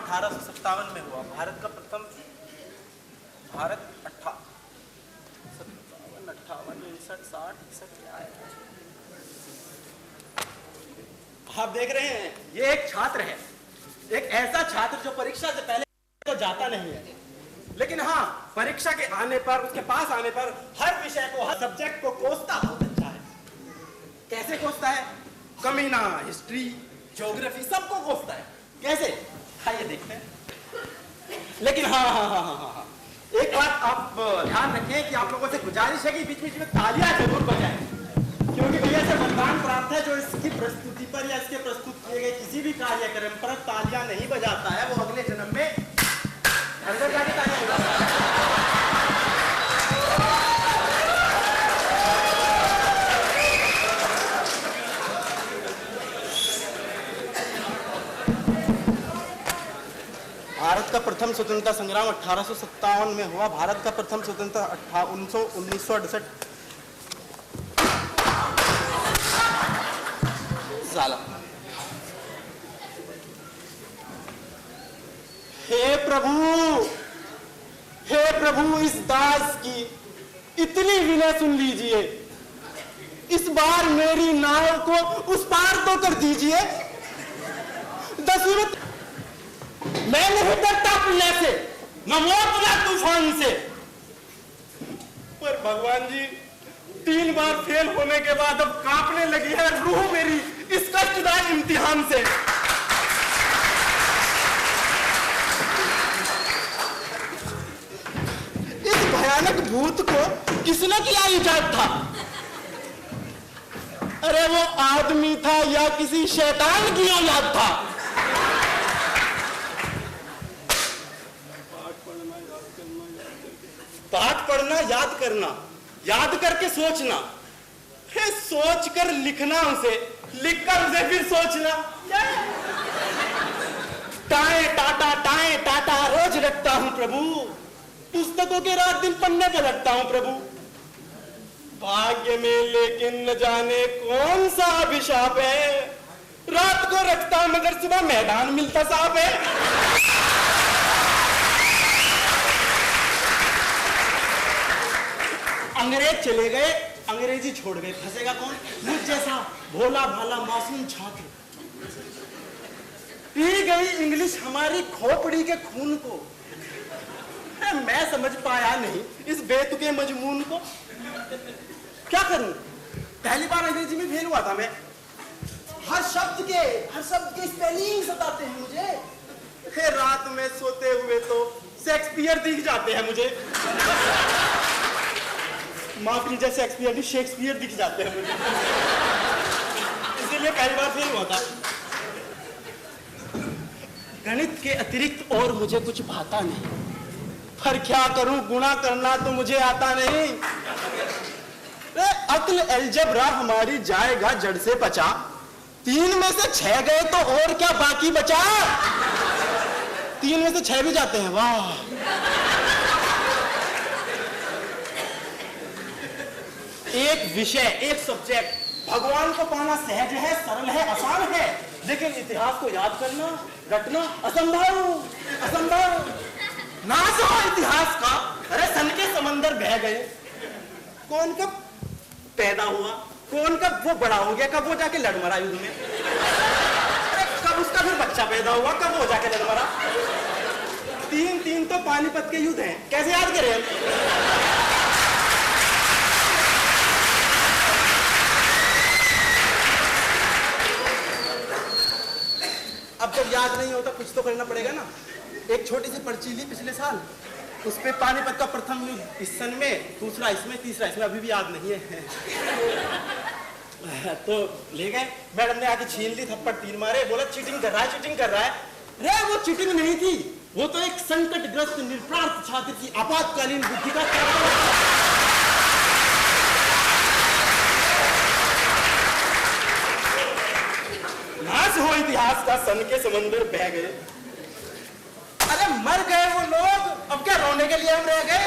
1857 में हुआ। भारत का प्रथम भारत 57, 58, 59, 60 क्या है? आप देख रहे हैं, ये एक छात्र है, एक ऐसा छात्र जो परीक्षा से पहले तो जाता नहीं है, लेकिन हाँ परीक्षा के आने पर, उसके पास आने पर हर विषय को, हर सब्जेक्ट को कोसता बहुत अच्छा है। कैसे कोसता है? कमीना, हिस्ट्री, ज्योग्राफी सबको कोसता है। कैसे? आइए देखते हैं। लेकिन हाँ, एक बात आप ध्यान रखें कि आप लोगों से गुजारिश है कि बीच बीच में तालियां जरूर बजाएं, क्योंकि भैया से वरदान प्राप्त है जो इसकी प्रस्तुति पर या इसके प्रस्तुत किए गए किसी भी कार्यक्रम पर तालियां नहीं बजाता है, वो अगले जन्म में अंदर जाके तालियां बजाता है। भारत का प्रथम स्वतंत्रता संग्राम 1857 में हुआ। भारत का प्रथम स्वतंत्रता 1968 साल। हे प्रभु इस दास की इतनी विनय सुन लीजिए, इस बार मेरी नाव को उस पार तो कर दीजिए। दशरथ, मैं नहीं डरता पुण्य से, न मौत न तूफान से, पर भगवान जी 3 बार फेल होने के बाद अब कांपने लगी है रूह मेरी इस कष्टदायक इम्तिहान से। इस भयानक भूत को किसने किया इजाद था? अरे वो आदमी था या किसी शैतान की औलाद था? पाठ पढ़ना, याद करना, याद करके सोचना, फिर सोच कर लिखना, उसे लिख कर उसे फिर सोचना। टाए टाटा रोज रखता हूं प्रभु, पुस्तकों के रात दिन पन्ने पर रखता हूं प्रभु। भाग्य में लेकिन न जाने कौन सा अभिशाप है, रात को रखता मगर सुबह मैदान मिलता साफ है। अंग्रेज चले गए, अंग्रेजी छोड़ गए, फंसेगा कौन? मुझ जैसा भोला भाला मासूम छात्र। पी गई इंग्लिश हमारी खोपड़ी के खून को। मैं समझ पाया नहीं इस बेतुके मजमून को। क्या करूं? पहली बार अंग्रेजी में फेल हुआ था मैं। हर शब्द के स्पेलिंग सताते हैं मुझे। फिर रात में सोते हुए तो शेक्सपियर दिख जाते हैं मुझे। माफ कीजिए, शेक्सपियर नहीं, शेक्सपियर दिख जाते हैं मुझे, इसीलिए पहली बार फेल हुआ था। गणित के अतिरिक्त और मुझे कुछ भाता नहीं, पर क्या करूं, गुणा करना तो मुझे आता नहीं। अक्ल अलजबरा हमारी जाएगा जड़ से बचा, 3 में से 6 गए तो और क्या बाकी बचा? 3 में से 6 भी जाते हैं, वाह। एक विषय, एक सब्जेक्ट भगवान को पाना सहज है, सरल है, आसान है, लेकिन इतिहास को याद करना, रटना असंभव। नाश हो इतिहास का। अरे सन के समंदर बह गए, कौन कब पैदा हुआ, कौन कब वो बड़ा हो गया, कब वो जाके लड़ मरा युद्ध में, कब उसका फिर बच्चा पैदा हुआ, कब वो जाके लड़ मरा। 3 तो पानीपत के युद्ध हैं, कैसे याद करें? अब जब याद नहीं होता कुछ तो करना पड़ेगा ना। एक छोटी सी पर्ची ली पिछले साल, उस पे पानीपत का प्रथम युद्ध इस सन में, दूसरा इसमें, तीसरा इसमें, अभी भी याद नहीं है। तो ले गए, मैडम ने आके छीन ली, थप्पड़ 3 मारे, बोला चीटिंग कर रहा है। अरे वो चीटिंग नहीं थी, वो तो एक संकटग्रस्त निरपराध छात्र की आपातकालीन बुद्धि का नाश हो इतिहास का, सन के समंदर बह गए। अरे मर गए वो लोग, अब क्या रोने के लिए हम रह गए?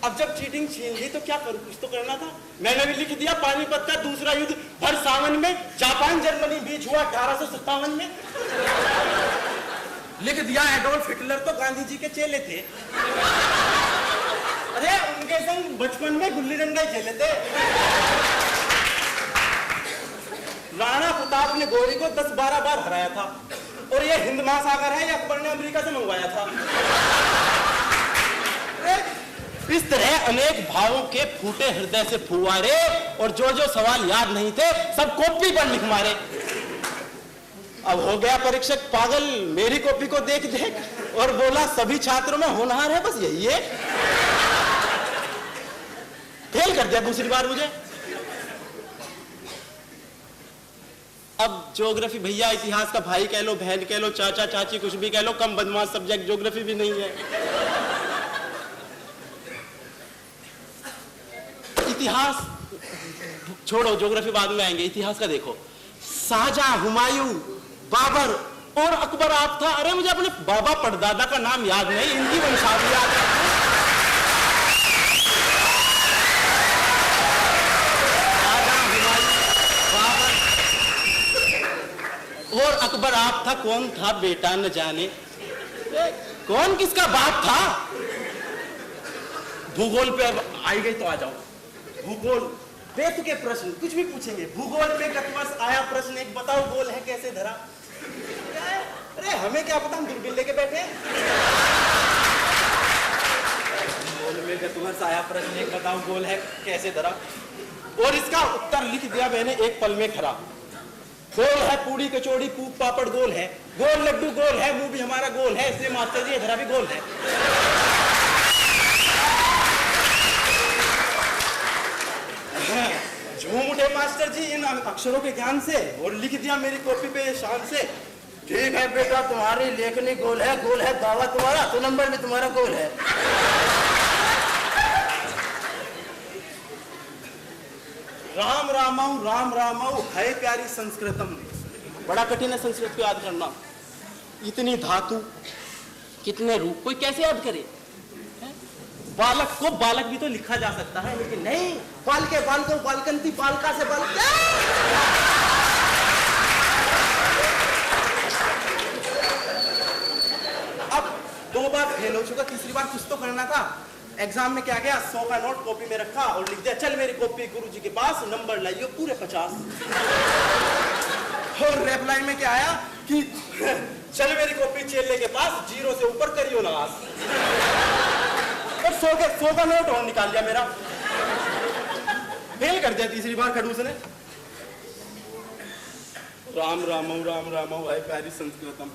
अब जब चीटिंग छीन ली तो क्या करूं, कुछ तो करना था। मैंने भी लिख दिया पानीपत का दूसरा युद्ध भर सावन में, जापान जर्मनी बीच हुआ 1857 में। लिख दिया एडोल्फ हिटलर तो गांधी जी के चेले थे। अरे उनके संग बचपन में गुल्ली डंडा खेले थे। राणा प्रताप ने गोरी को 10-12 बार हराया था, और ये हिंद महासागर है, ये अकबर ने अमेरिका से मंगवाया था। इस तरह अनेक भावों के फूटे हृदय से फुवारे, और जो जो सवाल याद नहीं थे सब कॉपी पर लिख मारे। अब हो गया परीक्षक पागल मेरी कॉपी को देख देख, और बोला सभी छात्रों में होनहार है, बस यही है। फेल कर दिया दूसरी बार मुझे। अब ज्योग्राफी भैया, इतिहास का भाई कह लो, बहन कह लो, चाचा चाची कुछ भी कह लो, कम बदमाश सब्जेक्ट ज्योग्राफी भी नहीं है। इतिहास छोड़ो, ज्योग्राफी बाद में आएंगे। इतिहास का देखो, शाहजहां, हुमायूं, बाबर और अकबर आप था। अरे मुझे अपने बाबा परदादा का नाम याद नहीं, इनकी वंशावली याद है। शाहजहां, हुमायूं, बाबर और अकबर आप था। कौन था बेटा न जाने, कौन किसका बाप था। भूगोल पे अब आई गई तो आ जाओ। भूगोल बेत के प्रश्न कुछ भी पूछेंगे। भूगोल में गत वर्ष आया प्रश्न, एक बताओ गोल है कैसे धरा। अरे हमें क्या पता, हम दूरबीन लेके बैठे। भूगोल में गत वर्ष आया प्रश्न, एक बताओ गोल है कैसे धरा, और इसका उत्तर लिख दिया मैंने एक पल में खरा। गोल है पूड़ी कचौड़ी पूप पापड़ गोल है, गोल लड्डू गोल है, मुंह भी हमारा गोल है, इसलिए मास्टर जी धरा भी गोल है। झूम उठे मास्टर जी इन अक्षरों के ज्ञान से, और लिख दिया मेरी कॉपी पे शान से, ठीक है बेटा तुम्हारी लेखनी गोल है दावा तुम्हारा, तो नंबर भी तुम्हारा गोल है। राम रामाऊ राम रामाऊ है प्यारी संस्कृतम। बड़ा कठिन है संस्कृत को याद करना। इतनी धातु, कितने रूप, कोई कैसे याद करे। बालक को बालक भी तो लिखा जा सकता है, लेकिन नहीं, बाल के बाल को बालकंती, बालका से बाल। अब 2 बार फेल हो चुका, तीसरी बार कुछ तो करना था। एग्जाम में क्या गया, 100 का नोट कॉपी में रखा और लिख दिया चल मेरी कॉपी गुरुजी के पास, नंबर लाइयो पूरे 50। और रेपलाई में क्या आया कि चल मेरी कॉपी चेले के पास, 0 से ऊपर करियो नवाज। और 100 का नोट और निकाल दिया मेरा। फेल कर दिया तीसरी बार खड़ूस ने। राम रामाऊ है प्यारी संस्कृतम।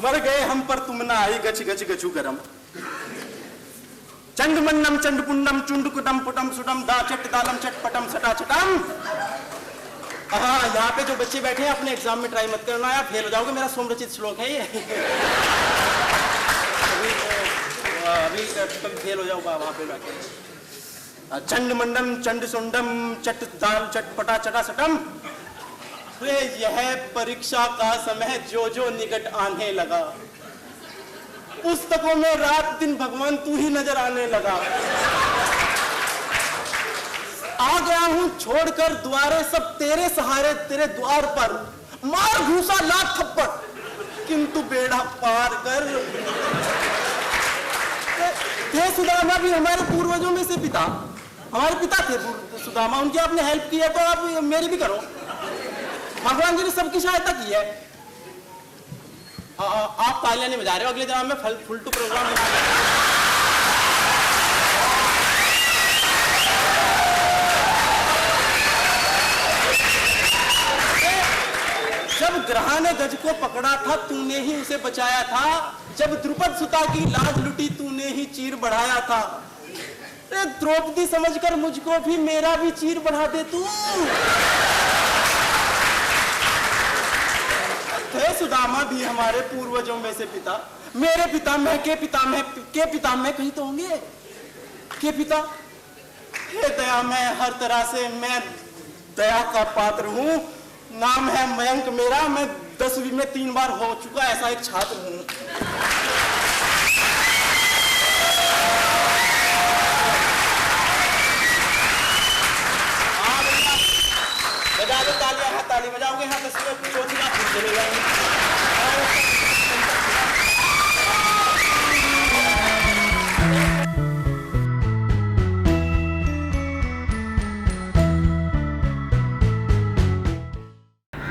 मर गए हम पर तुम ना आई, गच गच गचू करम। चंड मन्नम चंड पुंडम चुंड कुटम पुटम सुटम दा चट दालम चट पटम सटा चटम। हाँ, यहाँ पे जो बच्चे बैठे हैं अपने एग्जाम में ट्राई मत करना यार, फेल हो जाओगे। मेरा सोमरचित श्लोक है ये। अभी फेल हो जाओ वहां पे बैठे। चंड मंडम चंड सुंडम चट दाल चट पटा चटा सटम। यह परीक्षा का समय जो जो निकट आने लगा, पुस्तकों में रात दिन भगवान तू ही नजर आने लगा। आ गया हूं छोड़कर द्वारे सब तेरे सहारे, तेरे द्वार पर मार घूसा लाख थप्पड़, किंतु बेड़ा पार कर। थे सुदामा भी हमारे पूर्वजों में से पिता, हमारे पिता थे सुदामा, उनकी आपने हेल्प की है तो आप मेरी भी करो। भगवान जी ने सबकी सहायता की है। आप तालियां नहीं बजा रहे हो, अगले जन्म में फुल टू प्रोग्राम बना रहे। जब ग्रह ने गज को पकड़ा था तूने ही उसे बचाया था, जब द्रुपद सुता की लाज लुटी तूने ही चीर बढ़ाया था। द्रौपदी समझकर मुझको भी मेरा भी चीर बढ़ा दे तू। थे सुदामा भी हमारे पूर्वजों में से पिता, मेरे पिता में के पिता में कहीं तो होंगे के पिता। हे दया मैं हर तरह से मैं दया का पात्र हूँ। नाम है मयंक मेरा, मैं 10वीं में 3 बार हो चुका ऐसा एक छात्र हूँ।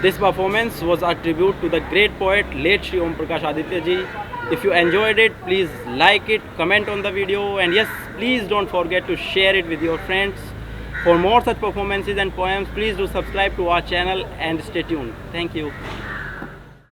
This performance was a tribute to the great poet late Shri Om Prakash Aditya ji. If you enjoyed it, please like it, comment on the video, and yes, please don't forget to share it with your friends. For more such performances and poems, please do subscribe to our channel and stay tuned. Thank you.